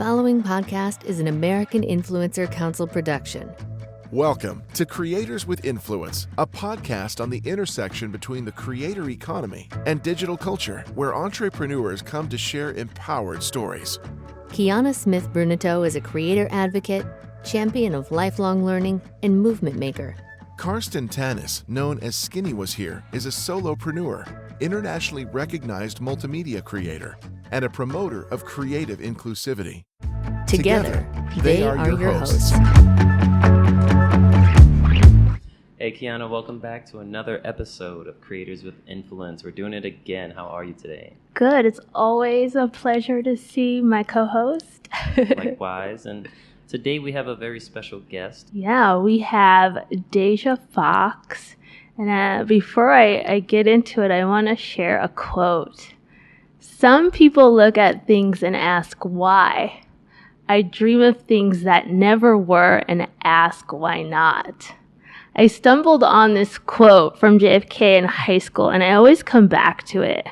following podcast is an American Influencer Council production. Welcome to Creators with Influence, a podcast on the intersection between the creator economy and digital culture, where entrepreneurs come to share empowered stories. Qianna Smith Bruneteau is a creator advocate, champion of lifelong learning, and movement maker. Karston Tannis, known as Skinny Was Here, is a solopreneur, internationally recognized multimedia creator, and a promoter of creative inclusivity. Together, they are your hosts. Hey Qianna, welcome back to another episode of Creators with Influence. We're doing it again. How are you today? Good. It's always a pleasure to see my co-host. Likewise. And today we have a very special guest. Yeah, we have Deja Foxx. And before I get into it, I want to share a quote. Some people look at things and ask why. I dream of things that never were and ask why not. I stumbled on this quote from JFK in high school, and I always come back to it.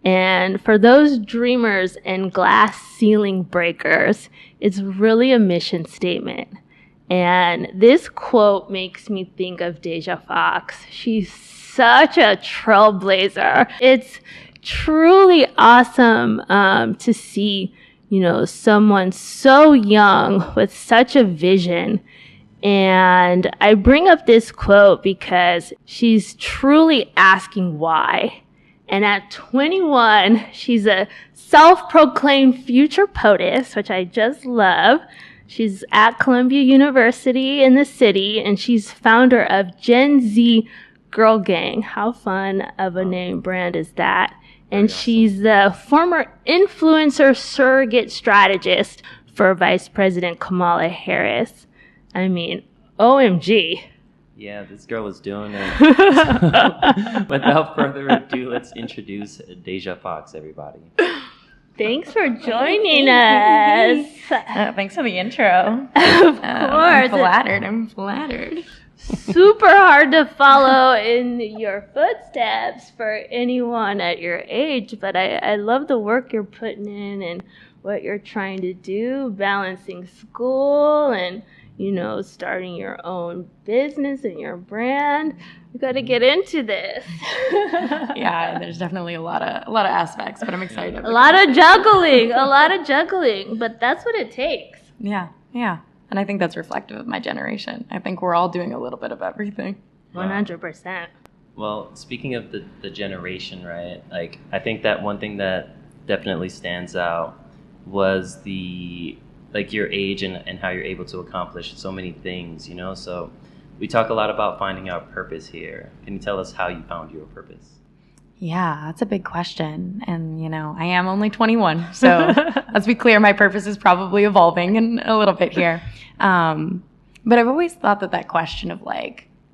And for those dreamers and glass ceiling breakers, it's really a mission statement. And this quote makes me think of Deja Foxx. She's such a trailblazer. It's truly awesome to see, someone so young with such a vision. And I bring up this quote because she's truly asking why. And at 21, she's a self-proclaimed future POTUS, which I just love. She's at Columbia University in the city, and she's founder of GenZ Girl Gang. How fun of a name brand is that? And she's the former influencer surrogate strategist for Vice President Kamala Harris. I mean, OMG. Yeah, this girl is doing it. Without further ado, let's introduce Deja Foxx, everybody. Thanks for joining us. Thanks for the intro. Of course. I'm flattered. Super hard to follow in your footsteps for anyone at your age, but I love the work you're putting in and what you're trying to do, balancing school and starting your own business and your brand. We got to get into this. Yeah, there's definitely a lot of aspects, but I'm excited. a lot of juggling, but that's what it takes. Yeah. And I think that's reflective of my generation. I think we're all doing a little bit of everything. 100%. Well, speaking of the generation, right? Like, I think that one thing that definitely stands out was your age and how you're able to accomplish so many things, So we talk a lot about finding our purpose here. Can you tell us how you found your purpose? Yeah, that's a big question. And, I am only 21. So let's be clear, my purpose is probably evolving in a little bit here. But I've always thought that question of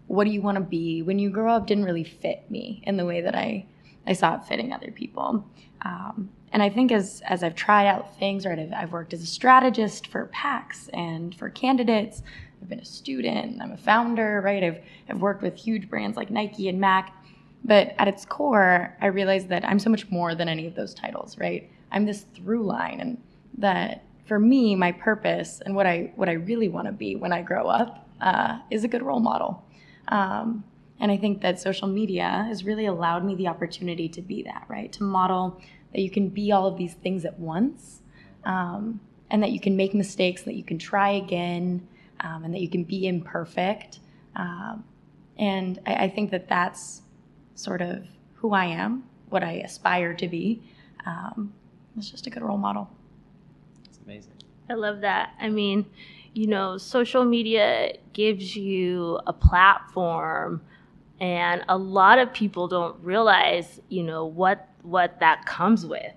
what do you want to be when you grow up didn't really fit me in the way that I saw it fitting other people. And I think as I've tried out things, right, I've worked as a strategist for PACs and for candidates. I've been a student. I'm a founder, right? I've worked with huge brands like Nike and Mac. But at its core, I realized that I'm so much more than any of those titles, right? I'm this through line, and that for me, my purpose and what I really want to be when I grow up is a good role model. And I think that social media has really allowed me the opportunity to be that, right? To model that you can be all of these things at once, and that you can make mistakes, that you can try again, and that you can be imperfect. And I think that that's sort of who I am, what I aspire to be. It's just a good role model. It's amazing. I love that. I mean, social media gives you a platform, and a lot of people don't realize, what that comes with.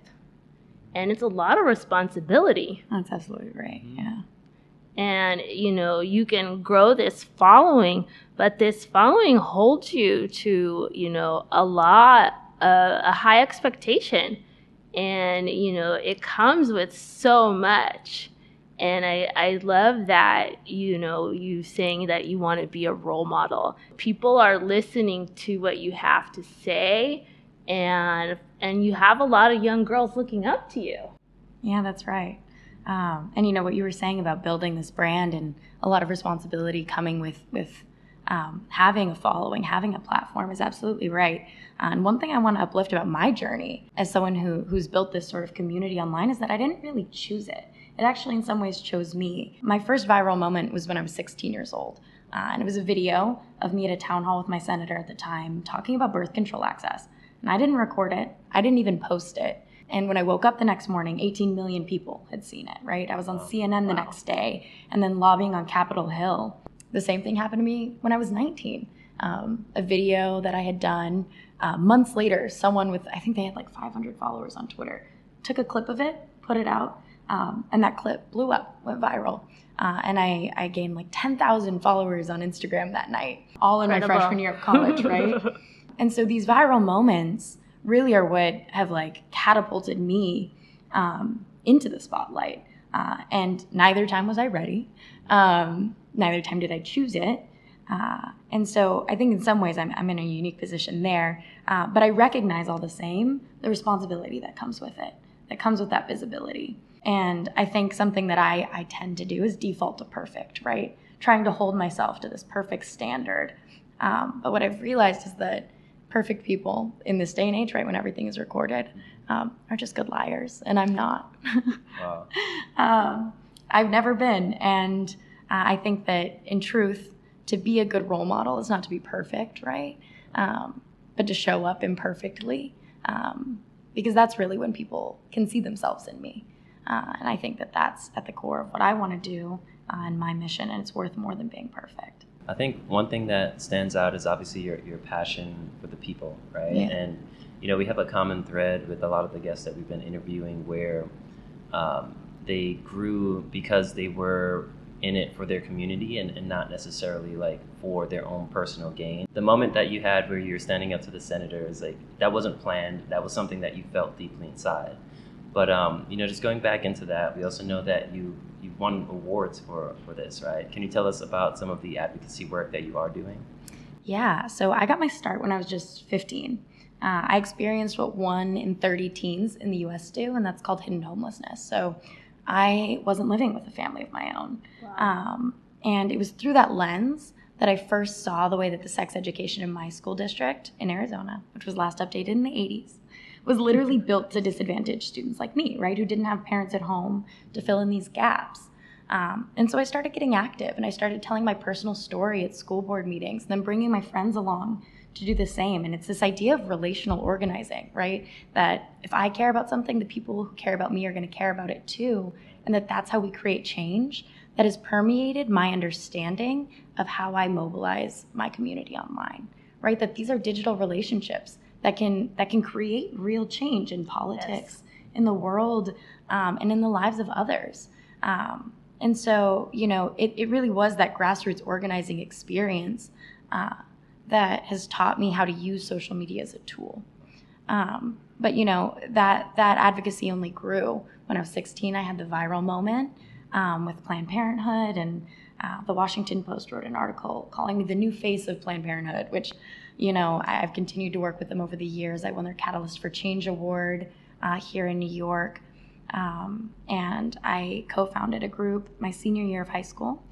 And it's a lot of responsibility. That's absolutely right, yeah. And, you can grow this following, but this following holds you to, a high expectation. And, it comes with so much. And I love that, you saying that you want to be a role model. People are listening to what you have to say, and you have a lot of young girls looking up to you. Yeah, that's right. And what you were saying about building this brand and a lot of responsibility coming with having a following, having a platform is absolutely right. And one thing I want to uplift about my journey as someone who's built this sort of community online is that I didn't really choose it. It actually in some ways chose me. My first viral moment was when I was 16 years old. And it was a video of me at a town hall with my senator at the time talking about birth control access. And I didn't record it. I didn't even post it. And when I woke up the next morning, 18 million people had seen it, right? I was on CNN the next day and then lobbying on Capitol Hill. The same thing happened to me when I was 19. A video that I had done months later, someone with, I think they had like 500 followers on Twitter, took a clip of it, put it out, and that clip blew up, went viral. And I gained like 10,000 followers on Instagram that night, all in my freshman year of college, right? And so these viral moments really are what have like catapulted me into the spotlight. And neither time was I ready. Neither time did I choose it. And so I think in some ways I'm in a unique position there. But I recognize all the same the responsibility that comes with it, that comes with that visibility. And I think something that I tend to do is default to perfect, right? Trying to hold myself to this perfect standard. But what I've realized is that perfect people in this day and age, right, when everything is recorded, are just good liars, and I'm not. Wow. I've never been, and I think that in truth, to be a good role model is not to be perfect, right? But to show up imperfectly, because that's really when people can see themselves in me. And I think that that's at the core of what I want to do and my mission, and it's worth more than being perfect. I think one thing that stands out is obviously your passion for the people, right? Yeah. And, we have a common thread with a lot of the guests that we've been interviewing where they grew because they were in it for their community and not necessarily like for their own personal gain. The moment that you had where you're standing up to the senators, like that wasn't planned. That was something that you felt deeply inside. But, just going back into that, we also know that you won awards for this, right? Can you tell us about some of the advocacy work that you are doing? Yeah, so I got my start when I was just 15. I experienced what 1 in 30 teens in the U.S. do, and that's called hidden homelessness. So I wasn't living with a family of my own. Wow. And it was through that lens that I first saw the way that the sex education in my school district in Arizona, which was last updated in the 80s, was literally built to disadvantage students like me, right, who didn't have parents at home to fill in these gaps. And so I started getting active, and I started telling my personal story at school board meetings, and then bringing my friends along to do the same. And it's this idea of relational organizing, right, that if I care about something, the people who care about me are going to care about it too, and that's how we create change that has permeated my understanding of how I mobilize my community online, right, that these are digital relationships that can create real change in politics, in the world, and in the lives of others. And so, it really was that grassroots organizing experience that has taught me how to use social media as a tool. But, that advocacy only grew. When I was 16, I had the viral moment with Planned Parenthood, and the Washington Post wrote an article calling me the new face of Planned Parenthood, which I've continued to work with them over the years. I won their Catalyst for Change Award here in New York. And I co-founded a group my senior year of high school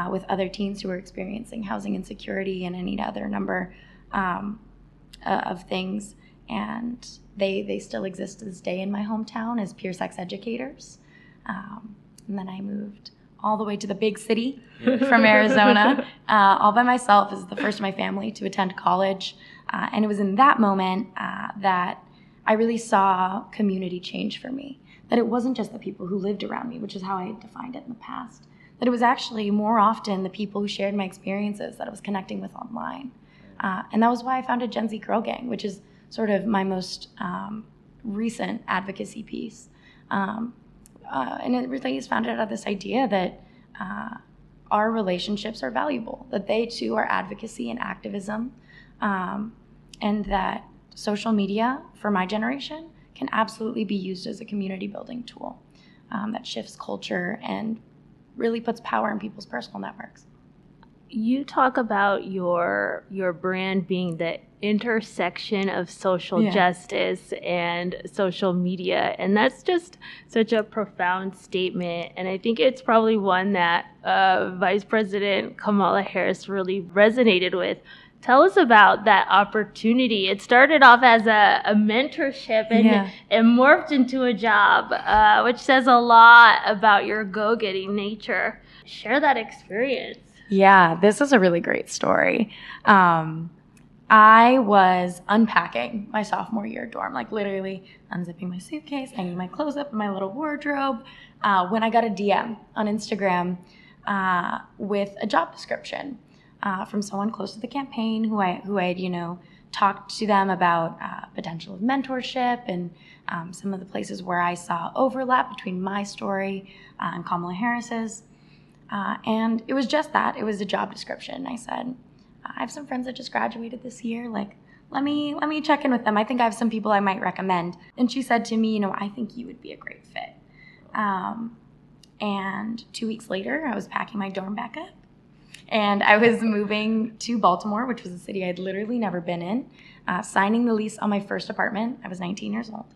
with other teens who were experiencing housing insecurity and any other number of things. And they still exist to this day in my hometown as peer sex educators. And then I moved all the way to the big city from Arizona, all by myself as the first of my family to attend college. And it was in that moment that I really saw community change for me, that it wasn't just the people who lived around me, which is how I had defined it in the past, that it was actually more often the people who shared my experiences that I was connecting with online. And that was why I founded GenZ Girl Gang, which is sort of my most recent advocacy piece. And it really is founded out of this idea that our relationships are valuable, that they too are advocacy and activism, and that social media for my generation can absolutely be used as a community building tool that shifts culture and really puts power in people's personal networks. You talk about your brand being the intersection of social justice and social media. And that's just such a profound statement. And I think it's probably one that Vice President Kamala Harris really resonated with. Tell us about that opportunity. It started off as a mentorship and morphed into a job, which says a lot about your go-getting nature. Share that experience. Yeah, this is a really great story. I was unpacking my sophomore year dorm, like literally unzipping my suitcase, hanging my clothes up in my little wardrobe, when I got a DM on Instagram with a job description from someone close to the campaign who I'd talked to them about potential of mentorship and some of the places where I saw overlap between my story and Kamala Harris's. And it was just that. It was a job description. I said, I have some friends that just graduated this year. Like, let me check in with them. I think I have some people I might recommend. And she said to me, I think you would be a great fit. And 2 weeks later, I was packing my dorm back up. And I was moving to Baltimore, which was a city I'd literally never been in, signing the lease on my first apartment. I was 19 years old.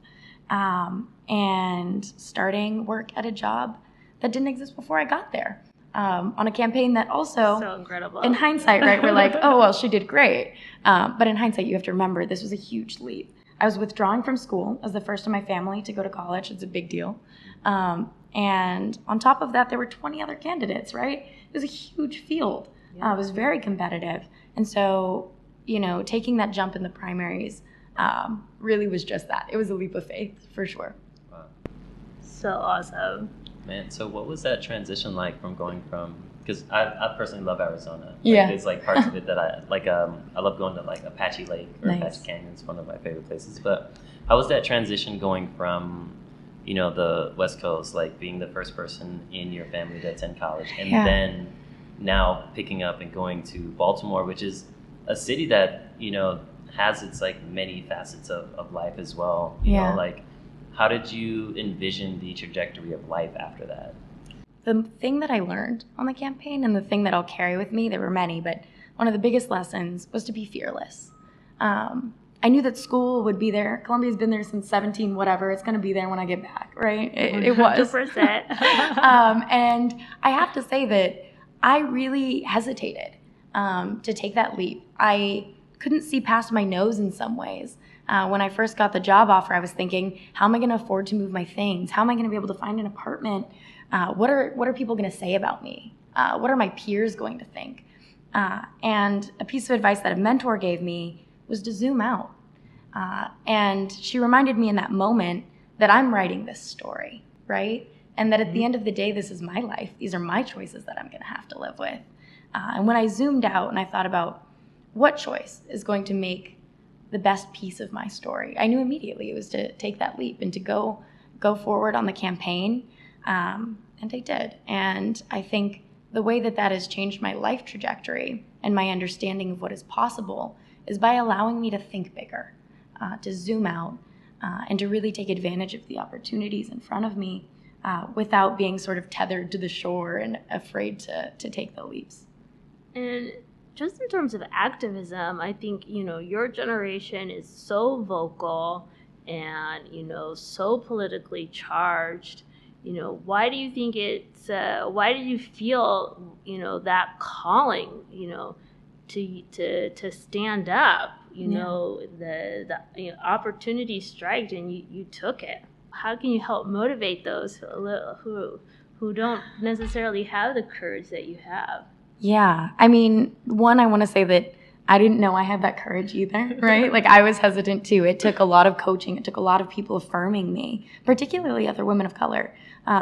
And starting work at a job that didn't exist before I got there. On a campaign that also, so incredible. In hindsight, right, we're like, oh, well, she did great. But in hindsight, you have to remember, this was a huge leap. I was withdrawing from school as the first in my family to go to college. It's a big deal. And on top of that, there were 20 other candidates, right? It was a huge field. It was very competitive. And so, taking that jump in the primaries really was just that. It was a leap of faith, for sure. Wow. So awesome. Man, so what was that transition like from going from, because I personally love Arizona. There's parts of it that I like. I love going to Apache Lake or Apache Canyon. It's one of my favorite places. But how was that transition going from, the West Coast, being the first person in your family to attend college, and then now picking up and going to Baltimore, which is a city that, has its many facets of life as well. You know, how did you envision the trajectory of life after that? The thing that I learned on the campaign, and the thing that I'll carry with me, there were many, but one of the biggest lessons was to be fearless. I knew that school would be there. Columbia's been there since 17, whatever. It's going to be there when I get back, right? It was. 100%. And I have to say that I really hesitated to take that leap. I couldn't see past my nose in some ways. When I first got the job offer, I was thinking, how am I going to afford to move my things? How am I going to be able to find an apartment? What are people going to say about me? What are my peers going to think? And a piece of advice that a mentor gave me was to zoom out. And she reminded me in that moment that I'm writing this story, right? And that at the end of the day, this is my life. These are my choices that I'm going to have to live with. And when I zoomed out and I thought about what choice is going to make the best piece of my story, I knew immediately it was to take that leap and to go forward on the campaign. And I did. And I think the way that has changed my life trajectory and my understanding of what is possible is by allowing me to think bigger, to zoom out, and to really take advantage of the opportunities in front of me without being sort of tethered to the shore and afraid to take the leaps. And just in terms of activism, I think, your generation is so vocal and, so politically charged. Why do you think why did you feel, that calling, to stand up, the opportunity striked and you took it? How can you help motivate those who don't necessarily have the courage that you have? Yeah. I mean, one, I want to say that I didn't know I had that courage either, right? I was hesitant too. It took a lot of coaching. It took a lot of people affirming me, particularly other women of color,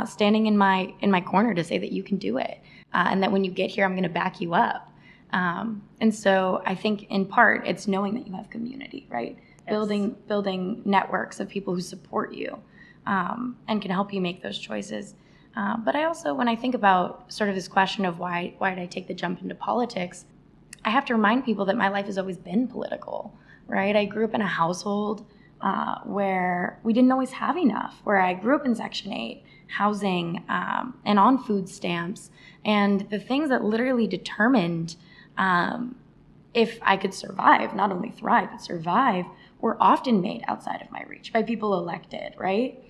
standing in my corner to say that you can do it. And that when you get here, I'm going to back you up. And so I think in part it's knowing that you have community, right? Yes. Building networks of people who support you, and can help you make those choices. But I also, when I think about sort of this question of why did I take the jump into politics, I have to remind people that my life has always been political, right? I grew up in a household where we didn't always have enough, where I grew up in Section 8, housing, and on food stamps. And the things that literally determined if I could survive, not only thrive, but survive, were often made outside of my reach by people elected, right?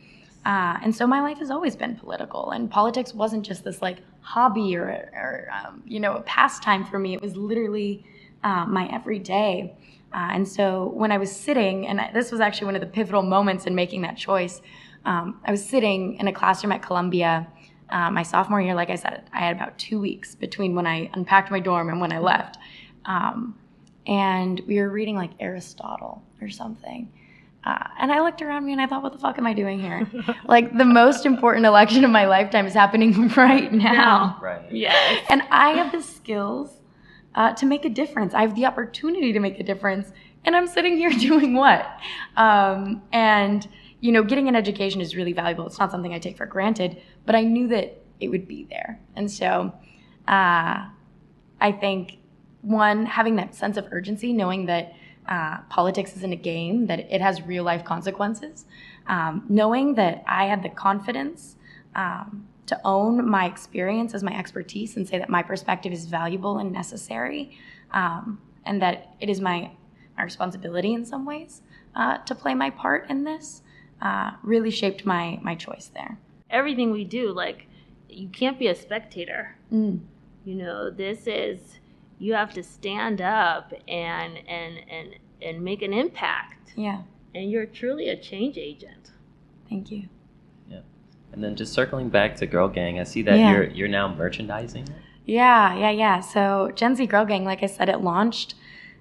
And so my life has always been political, and politics wasn't just this like hobby or a pastime for me. It was literally my everyday. And so when I was sitting, and this was actually one of the pivotal moments in making that choice, I was sitting in a classroom at Columbia my sophomore year. Like I said, I had about 2 weeks between when I unpacked my dorm and when I left. And we were reading like Aristotle or something. And I looked around me and I thought, what the fuck am I doing here? Like, the most important election of my lifetime is happening right now. Right. Yes. And I have the skills to make a difference. I have the opportunity to make a difference. And I'm sitting here doing what? And, getting an education is really valuable. It's not something I take for granted, but I knew that it would be there. And so I think, one, having that sense of urgency, knowing that politics isn't a game, that it has real life consequences, knowing that I had the confidence to own my experience as my expertise and say that my perspective is valuable and necessary, and that it is my responsibility in some ways to play my part in this, really shaped my choice there. Everything we do, like, you can't be a spectator. This is, you have to stand up and make an impact. Yeah. And you're truly a change agent. Thank you. Yeah. And then just circling back to Girl Gang, I see that you're now merchandising. Yeah. So GenZ Girl Gang, like I said, it launched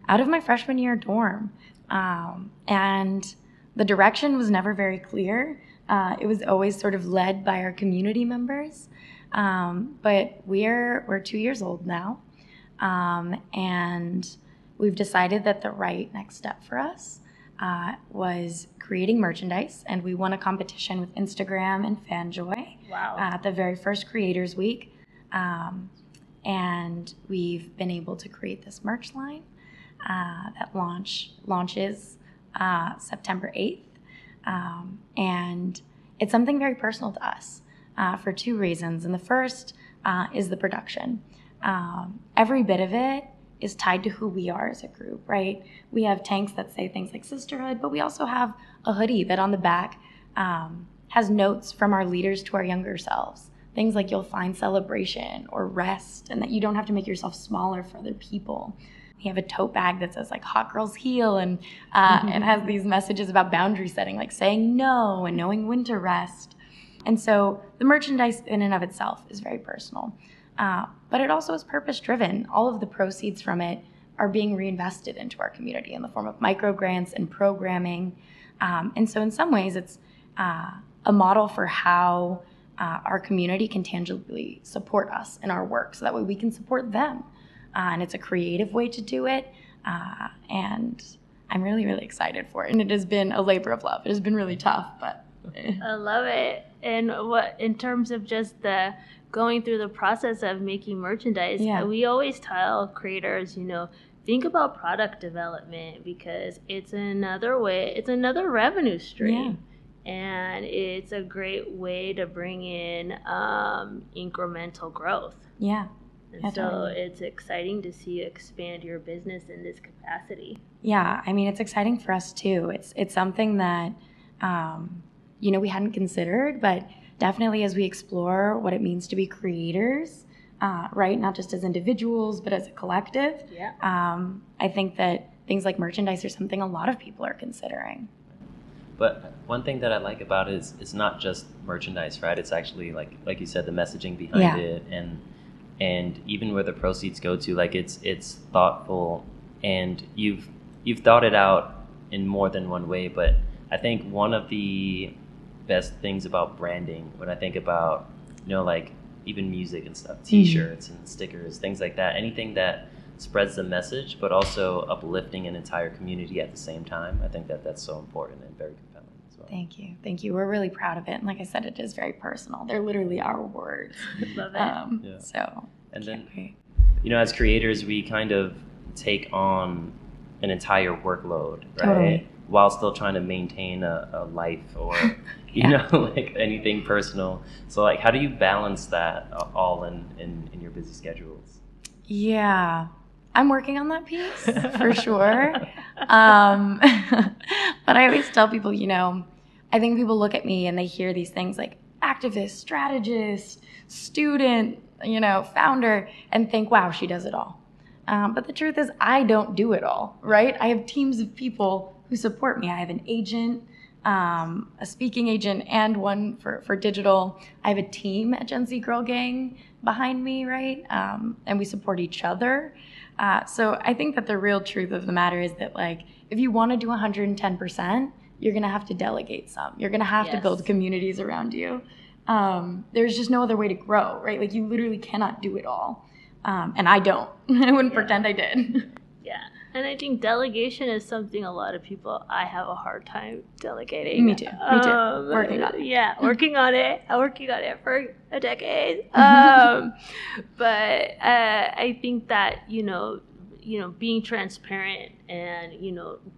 out of my freshman year dorm. And the direction was never very clear. It was always sort of led by our community members. But we're 2 years old now. And we've decided that the right next step for us was creating merchandise, and we won a competition with Instagram and Fanjoy. Wow. At the very first Creators Week. And we've been able to create this merch line that launches September 8th. And it's something very personal to us for two reasons. And the first is the production. Every bit of it is tied to who we are as a group, right? We have tanks that say things like sisterhood, but we also have a hoodie that on the back has notes from our leaders to our younger selves. Things like you'll find celebration or rest, and that you don't have to make yourself smaller for other people. We have a tote bag that says like hot girls heal, and has these messages about boundary setting, like saying no and knowing when to rest. And so the merchandise in and of itself is very personal. But it also is purpose-driven. All of the proceeds from it are being reinvested into our community in the form of micro grants and programming. And so in some ways, it's a model for how our community can tangibly support us in our work, so that way we can support them. And it's a creative way to do it. And I'm really, really excited for it. And it has been a labor of love. It has been really tough, but... I love it. And what, in terms of just the going through the process of making merchandise, we always tell creators, think about product development, because it's another revenue stream. And it's a great way to bring in incremental growth. And so it's exciting to see you expand your business in this capacity. Yeah, I mean, it's exciting for us too. It's something that, we hadn't considered, but definitely as we explore what it means to be creators, right? Not just as individuals, but as a collective. I think that things like merchandise are something a lot of people are considering. But one thing that I like about it is it's not just merchandise, right? It's actually like you said, the messaging behind it, and even where the proceeds go to, like it's thoughtful, and you've thought it out in more than one way. But I think one of the best things about branding, when I think about like even music and stuff, T-shirts and stickers, things like that, anything that spreads the message but also uplifting an entire community at the same time, I think that's so important and very compelling as well. Thank you. We're really proud of it, and like I said, it is very personal. They're literally our words. Love it. So and then as creators, we kind of take on an entire workload, right? Totally. While still trying to maintain a life or like anything personal. So like, how do you balance that all in your busy schedules? Yeah, I'm working on that piece for sure. But I always tell people, I think people look at me and they hear these things like activist, strategist, student, founder, and think, wow, she does it all. But the truth is, I don't do it all, right? I have teams of people who support me. I have an agent, a speaking agent, and one for digital. I have a team at GenZ Girl Gang behind me, right? And we support each other. So I think that the real truth of the matter is that, like, if you want to do 110%, you're going to have to delegate some. You're going to have to build communities around you. There's just no other way to grow, right? Like, you literally cannot do it all. And I don't. I wouldn't pretend I did. Yeah. And I think delegation is something a lot of people, I have a hard time delegating. Me too. Working on it. Yeah, working on it. I'm working on it for a decade. But I think that, being transparent and,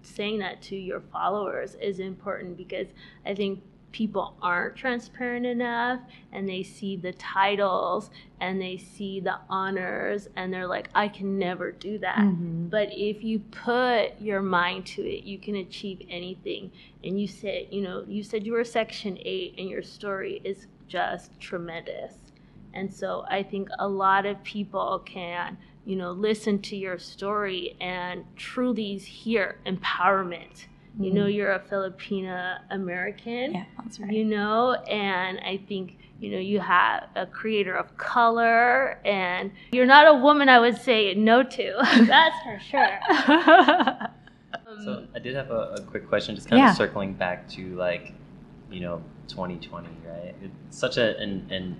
saying that to your followers is important, because I think people aren't transparent enough, and they see the titles and they see the honors and they're like, I can never do that. Mm-hmm. But if you put your mind to it, you can achieve anything. And you said you were Section 8 and your story is just tremendous. And so I think a lot of people can, listen to your story and truly hear empowerment. You're a Filipina American. Yeah, that's right. And I think, you have a creator of color, and you're not a woman I would say no to. That's for sure. So I did have a quick question, just kind of circling back to 2020, right? It's such an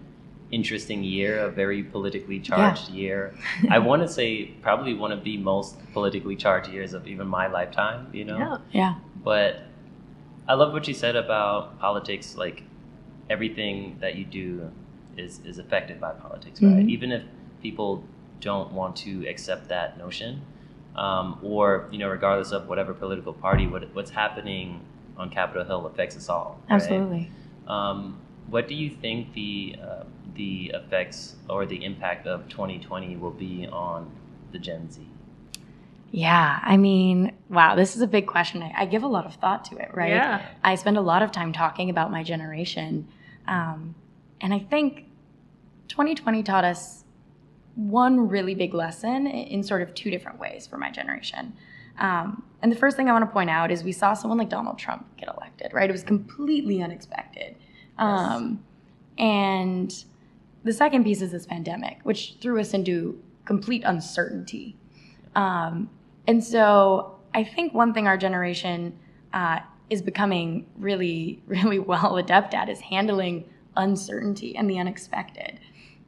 interesting year, a very politically charged year. I want to say probably one of the most politically charged years of even my lifetime, Yeah. But I love what you said about politics. Like, everything that you do is affected by politics, right? Mm-hmm. Even if people don't want to accept that notion, or regardless of whatever political party, what's happening on Capitol Hill affects us all. Right? Absolutely. What do you think the effects or the impact of 2020 will be on the Gen Z? Yeah, I mean, wow, this is a big question. I give a lot of thought to it, right? Yeah. I spend a lot of time talking about my generation. And I think 2020 taught us one really big lesson in sort of two different ways for my generation. And the first thing I want to point out is we saw someone like Donald Trump get elected, right? It was completely unexpected. Yes. And the second piece is this pandemic, which threw us into complete uncertainty. And so I think one thing our generation is becoming really, really well adept at is handling uncertainty and the unexpected.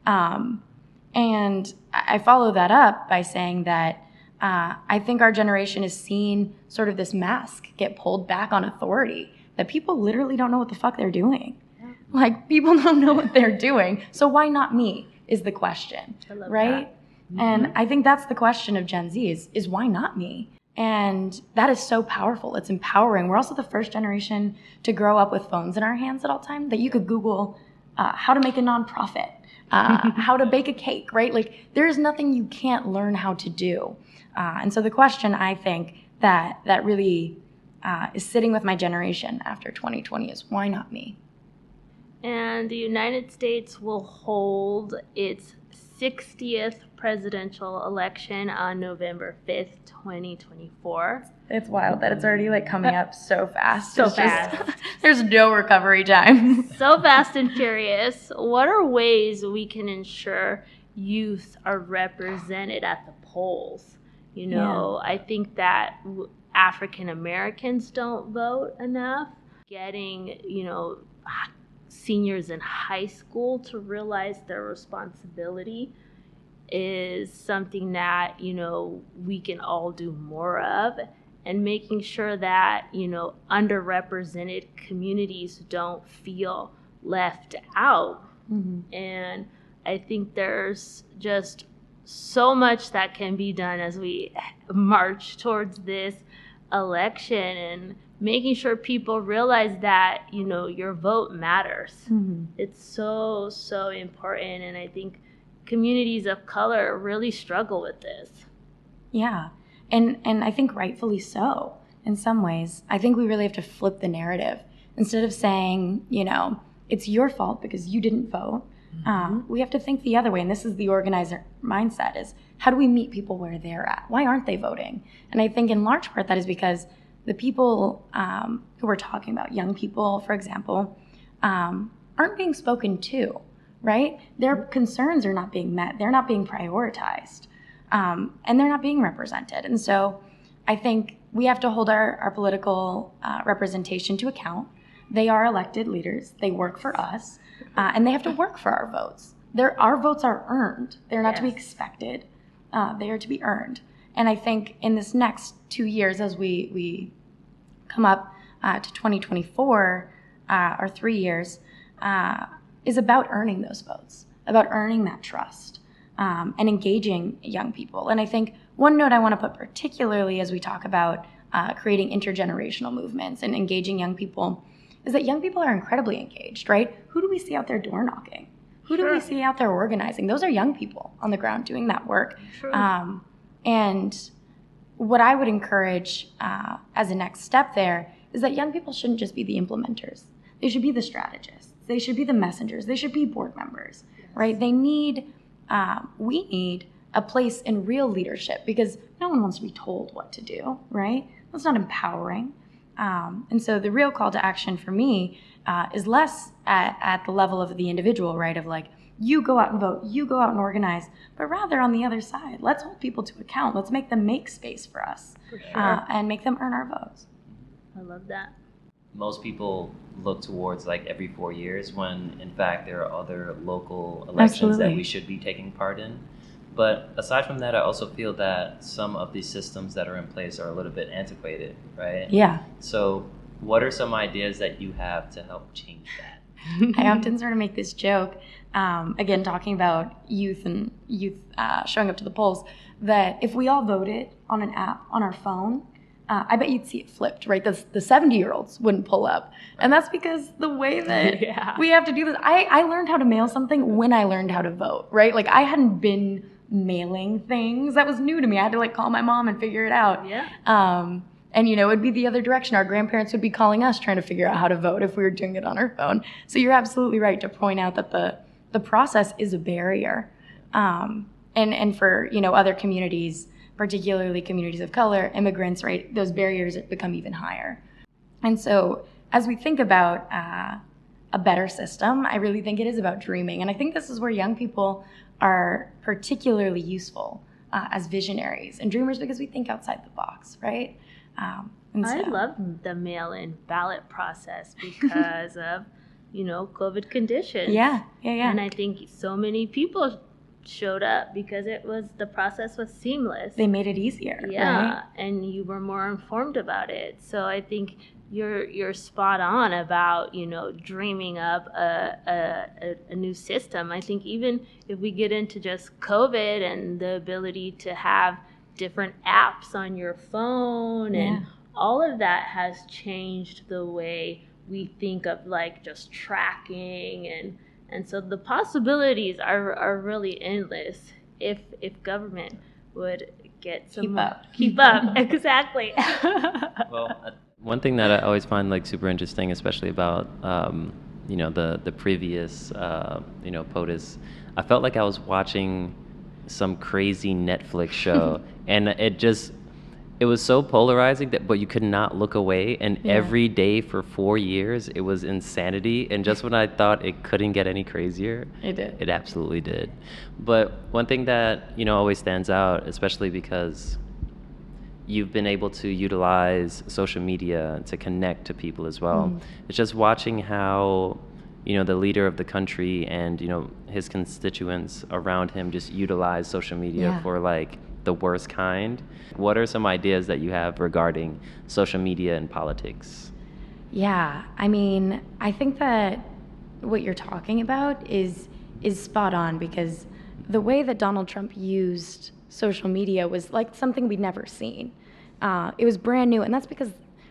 And I follow that up by saying that I think our generation has seen sort of this mask get pulled back on authority, that people literally don't know what the fuck they're doing. Yeah. Like, people don't know what they're doing. So why not me is the question, right? That. Mm-hmm. And I think that's the question of Gen Z is why not me? And that is so powerful. It's empowering. We're also the first generation to grow up with phones in our hands at all time, that you could Google how to make a nonprofit, how to bake a cake, right? Like, there's nothing you can't learn how to do. And so the question, I think, that really is sitting with my generation after 2020 is why not me? And the United States will hold its 60th presidential election on November 5th, 2024. It's wild that it's already coming up so fast. So fast. There's no recovery time. So fast and furious. What are ways we can ensure youth are represented at the polls? I think that African Americans don't vote enough. Getting, seniors in high school to realize their responsibility is something that, we can all do more of, and making sure that, underrepresented communities don't feel left out. Mm-hmm. And I think there's just so much that can be done as we march towards this election, and making sure people realize that, your vote matters. Mm-hmm. It's so, so important. And I think communities of color really struggle with this. Yeah. And I think rightfully so in some ways. I think we really have to flip the narrative. Instead of saying, it's your fault because you didn't vote, we have to think the other way. And this is the organizer mindset, is how do we meet people where they're at? Why aren't they voting? And I think in large part that is because the people who we're talking about, young people, for example, aren't being spoken to, right? Their concerns are not being met. They're not being prioritized. And they're not being represented. And so I think we have to hold our political representation to account. They are elected leaders. They work for us. And they have to work for our votes. Our votes are earned. They're not to be expected. They are to be earned. And I think in this next 2 years, as we come up to 2024, or 3 years, is about earning those votes, about earning that trust, and engaging young people. And I think one note I want to put particularly as we talk about creating intergenerational movements and engaging young people is that young people are incredibly engaged, right? Who do we see out there door knocking? Who do we see out there organizing? Those are young people on the ground doing that work. And what I would encourage as a next step there is that young people shouldn't just be the implementers. They should be the strategists. They should be the messengers. They should be board members, right? We need a place in real leadership because no one wants to be told what to do, right? That's not empowering. And so the real call to action for me is less at the level of the individual, right? Of like, you go out and vote, you go out and organize, but rather on the other side, let's hold people to account. Let's make them make space for us and make them earn our votes. I love that. Most people look towards like every 4 years when in fact there are other local elections that we should be taking part in. But aside from that, I also feel that some of these systems that are in place are a little bit antiquated, right? Yeah. So what are some ideas that you have to help change that? I often sort of make this joke, again, talking about youth showing up to the polls, that if we all voted on an app on our phone, I bet you'd see it flipped, right? The 70-year-olds wouldn't pull up. And that's because the way that we have to do this, I learned how to mail something when I learned how to vote, right? Like I hadn't been mailing things. That was new to me. I had to like call my mom and figure it out. Yeah. And it'd be the other direction. Our grandparents would be calling us trying to figure out how to vote if we were doing it on our phone. So you're absolutely right to point out that the process is a barrier. And for, other communities, particularly communities of color, immigrants, right, those barriers become even higher. And so as we think about a better system, I really think it is about dreaming. And I think this is where young people are particularly useful as visionaries and dreamers because we think outside the box, right? I love the mail-in ballot process because of, COVID conditions. Yeah. And I think so many people showed up because the process was seamless. They made it easier. Yeah, right? And you were more informed about it. So I think you're spot on about dreaming up a new system. I think even if we get into just COVID and the ability to have different apps on your phone and all of that has changed the way we think of like just tracking and so the possibilities are really endless if government would get some keep up. Exactly. Well, one thing that I always find like super interesting, especially about the previous POTUS, I felt like I was watching some crazy Netflix show and it was so polarizing but you could not look away, and every day for 4 years it was insanity, and just when I thought it couldn't get any crazier, it absolutely did. But one thing that always stands out, especially because you've been able to utilize social media to connect to people as well, it's just watching how the leader of the country and his constituents around him just utilize social media for like the worst kind. What are some ideas that you have regarding social media and politics? Yeah, I mean, I think that what you're talking about is spot on, because the way that Donald Trump used social media was like something we'd never seen. It was brand new, and that's because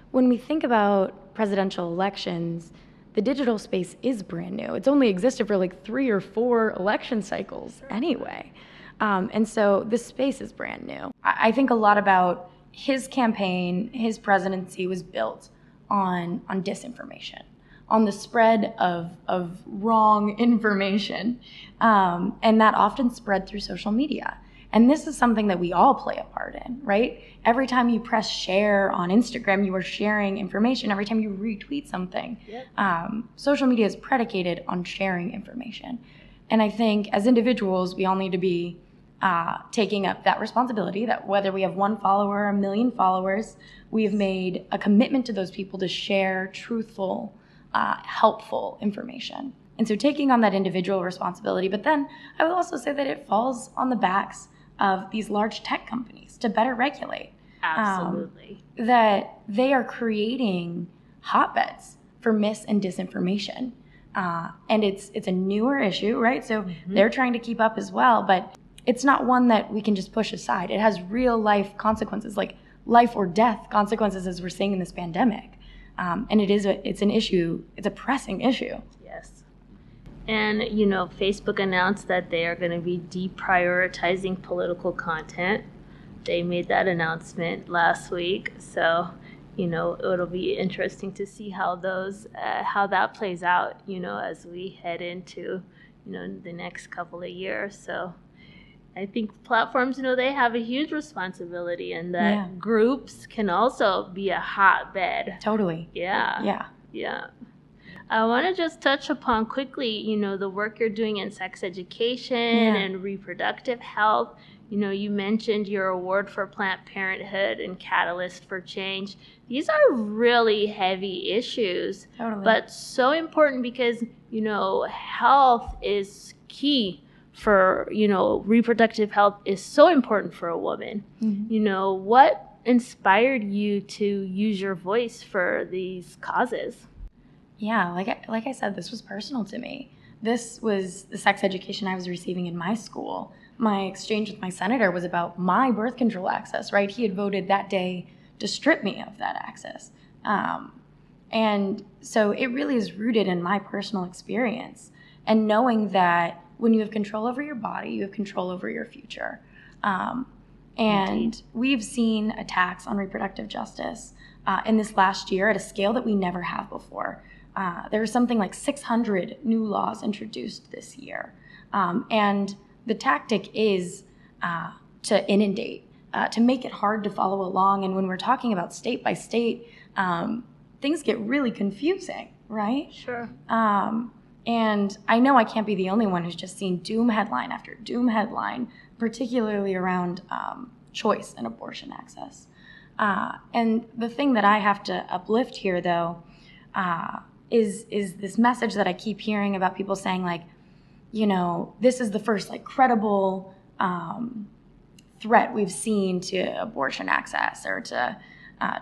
when we think about presidential elections, the digital space is brand new. It's only existed for like 3 or 4 election cycles anyway. And so this space is brand new. I think a lot about his campaign, his presidency was built on disinformation, on the spread of wrong information. And that often spread through social media. And this is something that we all play a part in, right? Every time you press share on Instagram, you are sharing information. Every time you retweet something, social media is predicated on sharing information. And I think as individuals, we all need to be taking up that responsibility, that whether we have 1 follower or 1 million followers, we have made a commitment to those people to share truthful, helpful information. And so taking on that individual responsibility, but then I will also say that it falls on the backs of these large tech companies to better regulate. Absolutely. That they are creating hotbeds for mis and disinformation. And it's a newer issue, right? So they're trying to keep up as well, but it's not one that we can just push aside. It has real life consequences, like life or death consequences, as we're seeing in this pandemic. And it's an issue, it's a pressing issue. Yes. And, Facebook announced that they are going to be deprioritizing political content. They made that announcement last week. So, it'll be interesting to see how that plays out, as we head into, the next couple of years. So I think platforms, they have a huge responsibility, and that groups can also be a hotbed. Totally. Yeah. I want to just touch upon quickly, the work you're doing in sex education and reproductive health. You mentioned your award for Planned Parenthood and Catalyst for Change. These are really heavy issues, but so important because, health is key for, reproductive health is so important for a woman. What inspired you to use your voice for these causes? Yeah, like I said, this was personal to me. This was the sex education I was receiving in my school. My exchange with my senator was about my birth control access, right? He had voted that day to strip me of that access. And so it really is rooted in my personal experience and knowing that when you have control over your body, you have control over your future. And we've seen attacks on reproductive justice in this last year at a scale that we never have before. There was something like 600 new laws introduced this year. And the tactic is to inundate, to make it hard to follow along. And when we're talking about state by state, things get really confusing, right? Sure. And I know I can't be the only one who's just seen doom headline after doom headline, particularly around choice and abortion access. And the thing that I have to uplift here, though, is this message that I keep hearing about people saying, like, this is the first credible threat we've seen to abortion access or to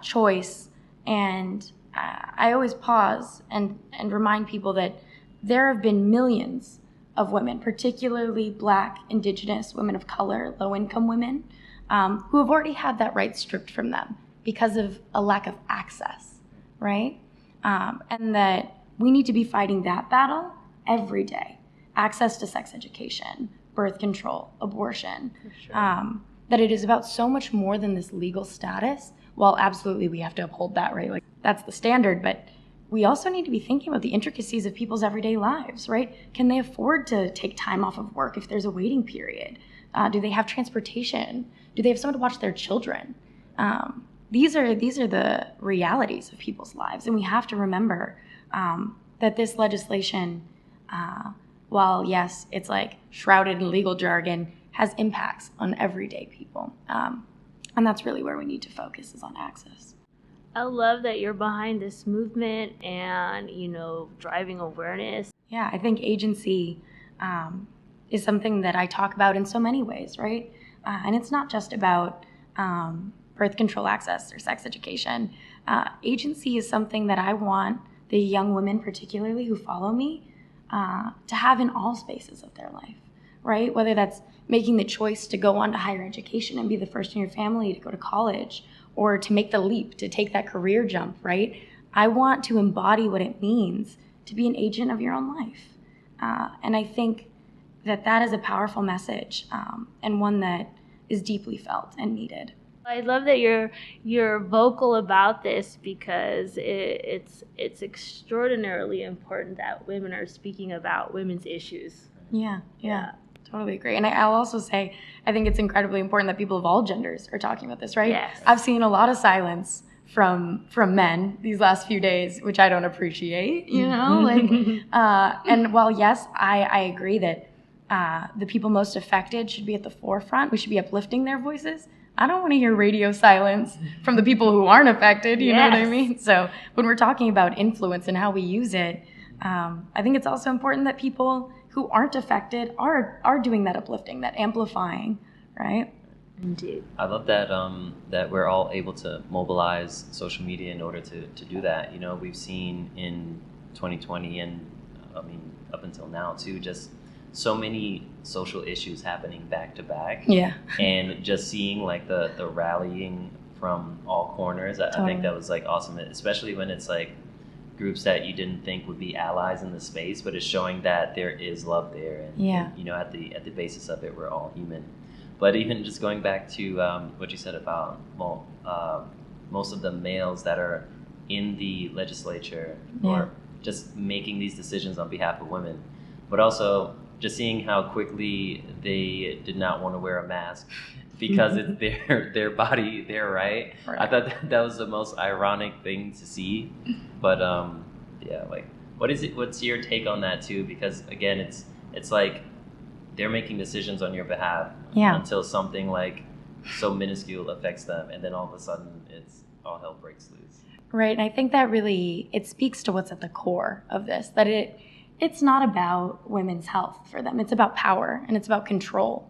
choice. And I always pause and remind people that there have been millions of women, particularly Black, Indigenous, women of color, low-income women, who have already had that right stripped from them because of a lack of access, right? And that we need to be fighting that battle every day. Access to sex education, birth control, abortion. That it is about so much more than this legal status. Well, absolutely, we have to uphold that, right? That's the standard, but we also need to be thinking about the intricacies of people's everyday lives, right? Can they afford to take time off of work if there's a waiting period? Do they have transportation? Do they have someone to watch their children? These are the realities of people's lives, and we have to remember that this legislation, while yes, it's shrouded in legal jargon, has impacts on everyday people, and that's really where we need to focus, is on access. I love that you're behind this movement and, driving awareness. Yeah, I think agency is something that I talk about in so many ways, right? And it's not just about birth control access or sex education. Agency is something that I want the young women, particularly who follow me, to have in all spaces of their life, right? Whether that's making the choice to go on to higher education and be the first in your family to go to college, or to make the leap, to take that career jump, right? I want to embody what it means to be an agent of your own life. And I think that is a powerful message, and one that is deeply felt and needed. I love that you're vocal about this, because it's extraordinarily important that women are speaking about women's issues. Yeah. Totally agree. And I'll also say, I think it's incredibly important that people of all genders are talking about this, right? Yes. I've seen a lot of silence from men these last few days, which I don't appreciate, and while yes, I agree that the people most affected should be at the forefront, we should be uplifting their voices, I don't want to hear radio silence from the people who aren't affected, you know what I mean? So when we're talking about influence and how we use it, I think it's also important that people who aren't affected are doing that uplifting, that amplifying, right? Indeed. I love that that we're all able to mobilize social media in order to do that. We've seen in 2020 and up until now too, just so many social issues happening back to back. Yeah. And just seeing like the rallying from all corners, I think that was like awesome, especially when it's like groups that you didn't think would be allies in the space, but it's showing that there is love there, and at the basis of it, we're all human. But even just going back to what you said about most of the males that are in the legislature or just making these decisions on behalf of women, but also just seeing how quickly they did not want to wear a mask because it's their body, their right. I thought that was the most ironic thing to see. But what's your take on that too? Because again, it's like they're making decisions on your behalf until something like so minuscule affects them, and then all of a sudden it's all hell breaks loose. Right, and I think that really, it speaks to what's at the core of this, that it's not about women's health for them. It's about power, and it's about control.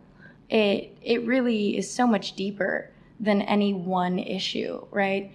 It really is so much deeper than any one issue, right?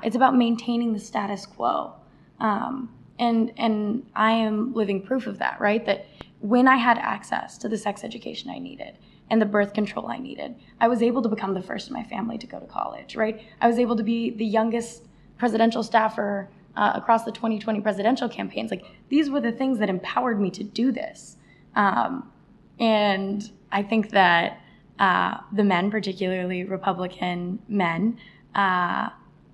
It's about maintaining the status quo. And I am living proof of that, right? That when I had access to the sex education I needed and the birth control I needed, I was able to become the first in my family to go to college, right? I was able to be the youngest presidential staffer across the 2020 presidential campaigns. Like, these were the things that empowered me to do this. And I think that the men, particularly Republican men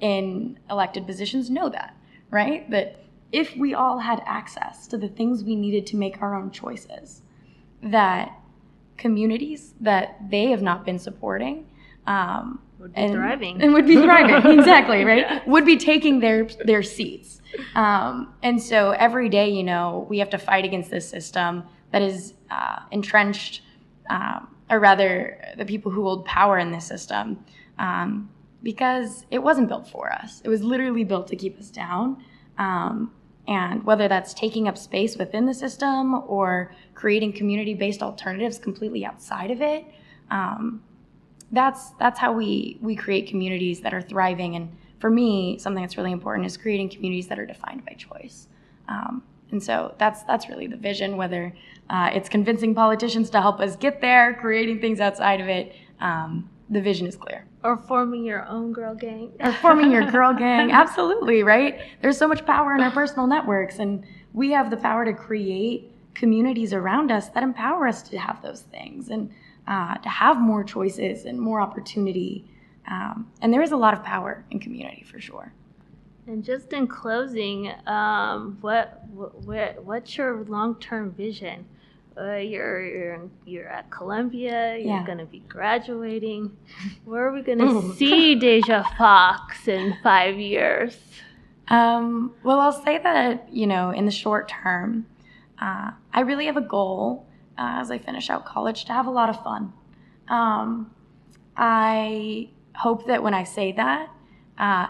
in elected positions, know that, right? That if we all had access to the things we needed to make our own choices, that communities that they have not been supporting would be thriving. And would be thriving, exactly, right? Yeah. Would be taking their seats. And so every day, we have to fight against this system that is entrenched, or rather the people who hold power in this system, because it wasn't built for us. It was literally built to keep us down. And whether that's taking up space within the system or creating community-based alternatives completely outside of it, that's how we create communities that are thriving. And for me, something that's really important is creating communities that are defined by choice. And so that's really the vision, whether it's convincing politicians to help us get there, creating things outside of it. The vision is clear. Or forming your own girl gang. Or forming your girl gang. Absolutely, right? There's so much power in our personal networks, and we have the power to create communities around us that empower us to have those things and to have more choices and more opportunity. And there is a lot of power in community, for sure. And just in closing, what's your long-term vision? You're at Columbia. You're going to be graduating. Where are we going to see Deja Foxx in 5 years? Well, I'll say that in the short term, I really have a goal as I finish out college to have a lot of fun. I hope that when I say that,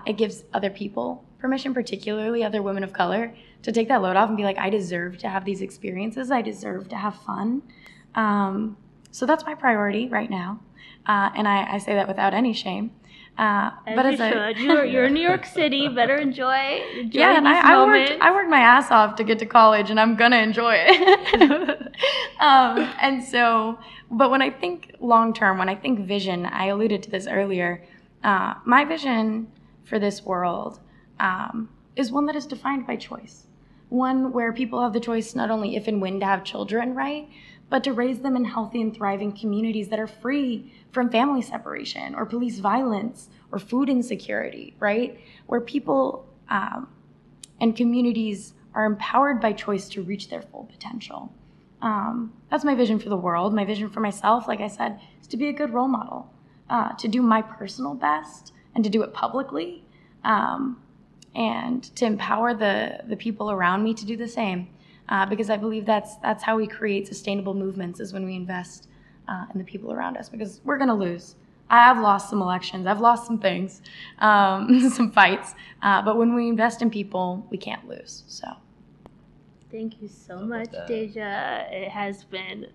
it gives other people permission, particularly other women of color, to take that load off and be like, I deserve to have these experiences. I deserve to have fun. So that's my priority right now. And I say that without any shame. But you should. You're in New York City. Better enjoy these moments. I worked my ass off to get to college, and I'm going to enjoy it. And so, but when I think long term, when I think vision, I alluded to this earlier, my vision for this world is one that is defined by choice, one where people have the choice not only if and when to have children, right, but to raise them in healthy and thriving communities that are free from family separation or police violence or food insecurity, right, where people and communities are empowered by choice to reach their full potential. That's my vision for the world. My vision for myself, like I said, is to be a good role model, to do my personal best and to do it publicly, and to empower the people around me to do the same, because I believe that's how we create sustainable movements, is when we invest in the people around us, because we're going to lose. I've lost some elections. I've lost some things, some fights, but when we invest in people, we can't lose. So. Thank you so much, Deja. It has been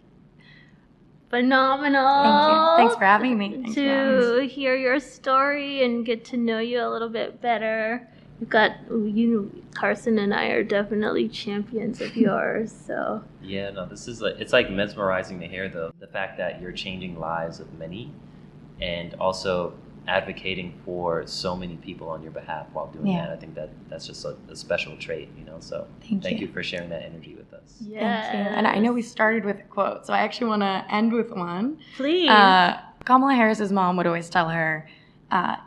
phenomenal. Thank you. Thanks for having me. To hear your story and get to know you a little bit better. You've got, Karston and I are definitely champions of yours. So yeah, no, this is it's like mesmerizing to hear the fact that you're changing lives of many, and also advocating for so many people on your behalf while doing that. I think that's just a special trait, so thank you for sharing that energy with us. Yes. Thank you. And I know we started with a quote, so I actually want to end with one. Please. Kamala Harris's mom would always tell her,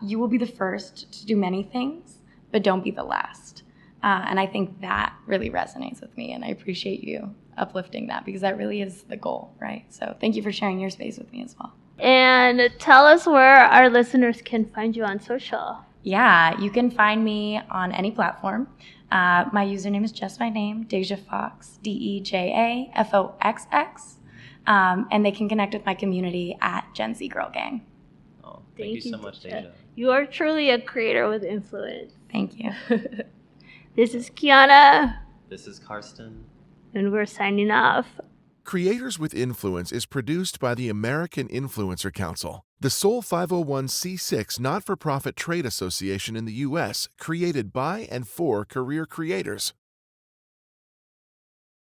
you will be the first to do many things, but don't be the last. And I think that really resonates with me, and I appreciate you uplifting that, because that really is the goal, right? So thank you for sharing your space with me as well. And tell us where our listeners can find you on social. Yeah, you can find me on any platform. My username is just my name, Deja Foxx, DejaFoxx. And they can connect with my community at GenZ Girl Gang. Oh, thank you so much, Deja. You are truly a creator with influence. Thank you. This is Qianna. This is Karston. And we're signing off. Creators with Influence is produced by the American Influencer Council, the sole 501c6 not-for-profit trade association in the U.S. created by and for career creators.